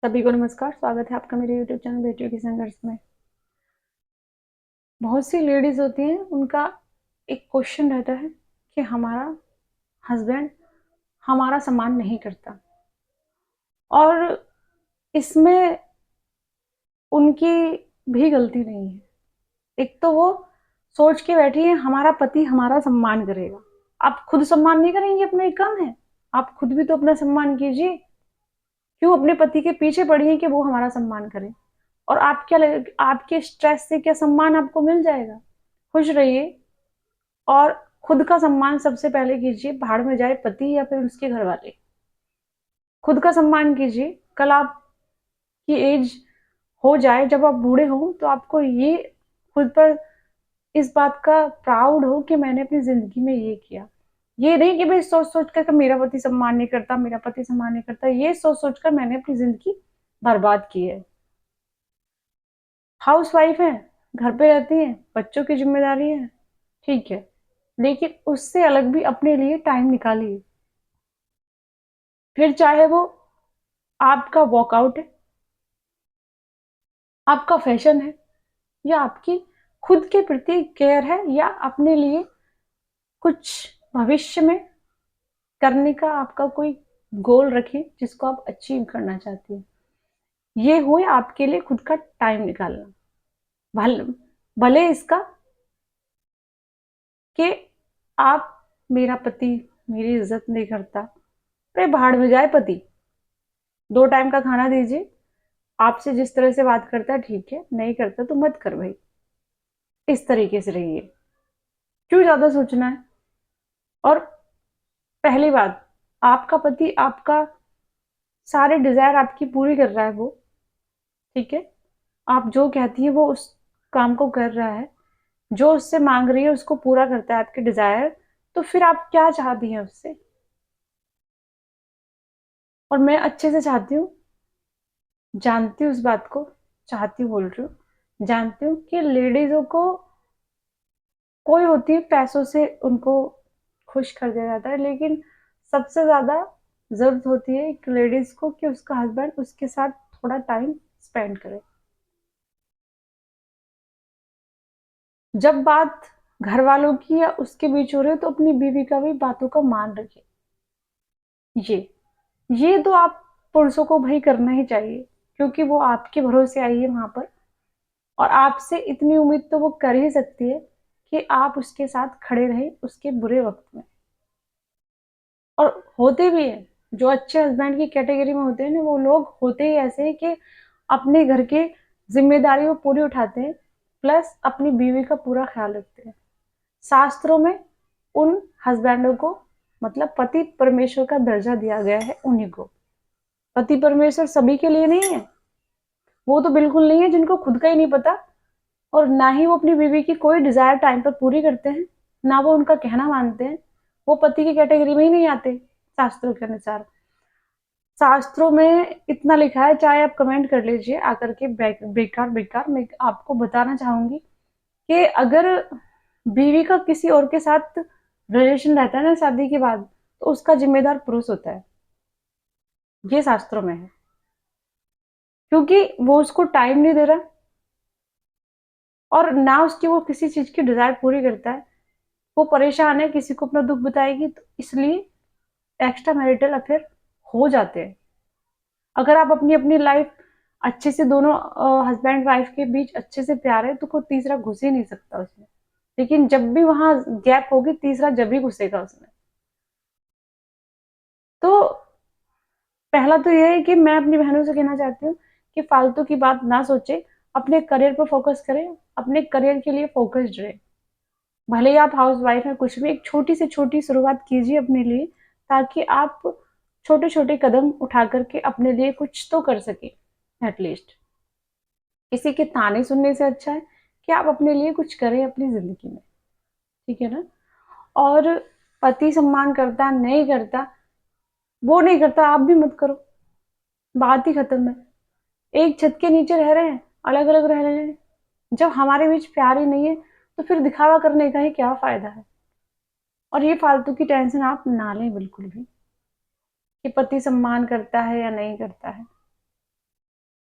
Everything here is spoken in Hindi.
सभी को नमस्कार। स्वागत है आपका मेरे YouTube चैनल बेटियों के संघर्ष में। बहुत सी लेडीज होती हैं, उनका एक क्वेश्चन रहता है कि हमारा हस्बैंड हमारा सम्मान नहीं करता, और इसमें उनकी भी गलती नहीं है। एक तो वो सोच के बैठी है हमारा पति हमारा सम्मान करेगा। आप खुद सम्मान नहीं करेंगे अपना, एक काम है, आप खुद भी तो अपना सम्मान कीजिए। क्यों अपने पति के पीछे पड़ी है कि वो हमारा सम्मान करे? और आप क्या आपके स्ट्रेस से क्या सम्मान आपको मिल जाएगा? खुश रहिए और खुद का सम्मान सबसे पहले कीजिए। भाड़ में जाए पति या फिर उसके घर वाले, खुद का सम्मान कीजिए। कल आपकी एज हो जाए, जब आप बूढ़े हो, तो आपको ये खुद पर इस बात का प्राउड हो कि मैंने अपनी जिंदगी में ये किया। ये नहीं कि भाई सोच सोच कर मेरा पति सम्मान नहीं करता, मेरा पति सम्मान नहीं करता, ये सोच सोच कर मैंने अपनी जिंदगी बर्बाद की है। हाउस वाइफ है, घर पे रहती है, बच्चों की जिम्मेदारी है, ठीक है, लेकिन उससे अलग भी अपने लिए टाइम निकालिए। फिर चाहे वो आपका वर्कआउट है, आपका फैशन है, या आपकी खुद के प्रति केयर है, या अपने लिए कुछ भविष्य में करने का आपका कोई गोल रखें जिसको आप अचीव करना चाहती हैं। ये हुए आपके लिए खुद का टाइम निकालना। भले भले इसका कि आप, मेरा पति मेरी इज्जत नहीं करता, अरे भाड़ में जाए पति, 2 टाइम का खाना दीजिए। आपसे जिस तरह से बात करता है ठीक है, नहीं करता तो मत कर भाई। इस तरीके से रहिए, क्यों ज्यादा सोचना है? और पहली बात, आपका पति आपका सारे डिजायर आपकी पूरी कर रहा है, वो ठीक है, आप जो कहती है वो उस काम को कर रहा है, जो उससे मांग रही है उसको पूरा करता है आपके डिजायर, तो फिर आप क्या चाहती हैं उससे? और मैं अच्छे से चाहती हूँ, जानती हूँ उस बात को, चाहती हूँ बोल रही हूँ, जानती हूँ कि लेडीजों को, कोई होती है पैसों से उनको खुश कर दिया जाता है, लेकिन सबसे ज्यादा जरूरत होती है एक लेडीज को कि उसका हस्बैंड उसके साथ थोड़ा टाइम स्पेंड करे। जब बात घर वालों की या उसके बीच हो रही है, तो अपनी बीवी का भी बातों का मान रखे। ये ये तो आप पुरुषों को भाई करना ही चाहिए, क्योंकि वो आपके भरोसे आई है वहां पर, और आपसे इतनी उम्मीद तो वो कर ही सकती है कि आप उसके साथ खड़े रहे उसके बुरे वक्त में। और होते भी है, जो अच्छे हस्बैंड की कैटेगरी में होते हैं ना, वो लोग होते ही ऐसे हैं कि अपने घर के जिम्मेदारी वो पूरी उठाते हैं, प्लस अपनी बीवी का पूरा ख्याल रखते हैं। शास्त्रों में उन हस्बैंडों को, मतलब पति परमेश्वर का दर्जा दिया गया है उन्हीं को। पति परमेश्वर सभी के लिए नहीं है, वो तो बिल्कुल नहीं है जिनको खुद का ही नहीं पता, और ना ही वो अपनी बीवी की कोई डिजायर टाइम पर पूरी करते हैं, ना वो उनका कहना मानते हैं। वो पति की कैटेगरी में ही नहीं आते शास्त्रों के अनुसार। शास्त्रों में इतना लिखा है, चाहे आप कमेंट कर लीजिए आकर के, बेकार बेकार मैं आपको बताना चाहूंगी कि अगर बीवी का किसी और के साथ रिलेशन रहता है ना शादी के बाद, तो उसका जिम्मेदार पुरुष होता है। ये शास्त्रों में है, क्योंकि वो उसको टाइम नहीं दे रहा, और ना उसकी वो किसी चीज की डिजायर पूरी करता है। वो परेशान है, किसी को अपना दुख बताएगी, तो इसलिए एक्स्ट्रा मैरिटल अफेयर हो जाते हैं। अगर आप अपनी अपनी लाइफ अच्छे से, दोनों हस्बैंड वाइफ के बीच अच्छे से प्यार है, तो कोई तीसरा घुस ही नहीं सकता उसमें। लेकिन जब भी वहां गैप होगी, तीसरा जब ही घुसेगा उसमें। तो पहला तो यह है कि मैं अपनी बहनों से कहना चाहती हूँ कि फालतू की बात ना सोचे, अपने करियर पर फोकस करें, अपने करियर के लिए फोकस्ड रहे। भले ही आप हाउस वाइफ हैं, कुछ भी एक छोटी से छोटी शुरुआत कीजिए अपने लिए, ताकि आप छोटे छोटे कदम उठा करके अपने लिए कुछ तो कर सके एटलीस्ट। किसी के ताने सुनने से अच्छा है कि आप अपने लिए कुछ करें अपनी जिंदगी में, ठीक है ना? और पति सम्मान करता नहीं करता, वो नहीं करता आप भी मत करो, बात ही खत्म है। एक छत के नीचे रह रहे हैं, अलग अलग रह रहे हैं, जब हमारे बीच प्यार ही नहीं है, तो फिर दिखावा करने का ही क्या फायदा है? और ये फालतू की टेंशन आप ना लें बिल्कुल भी, कि पति सम्मान करता है या नहीं करता है।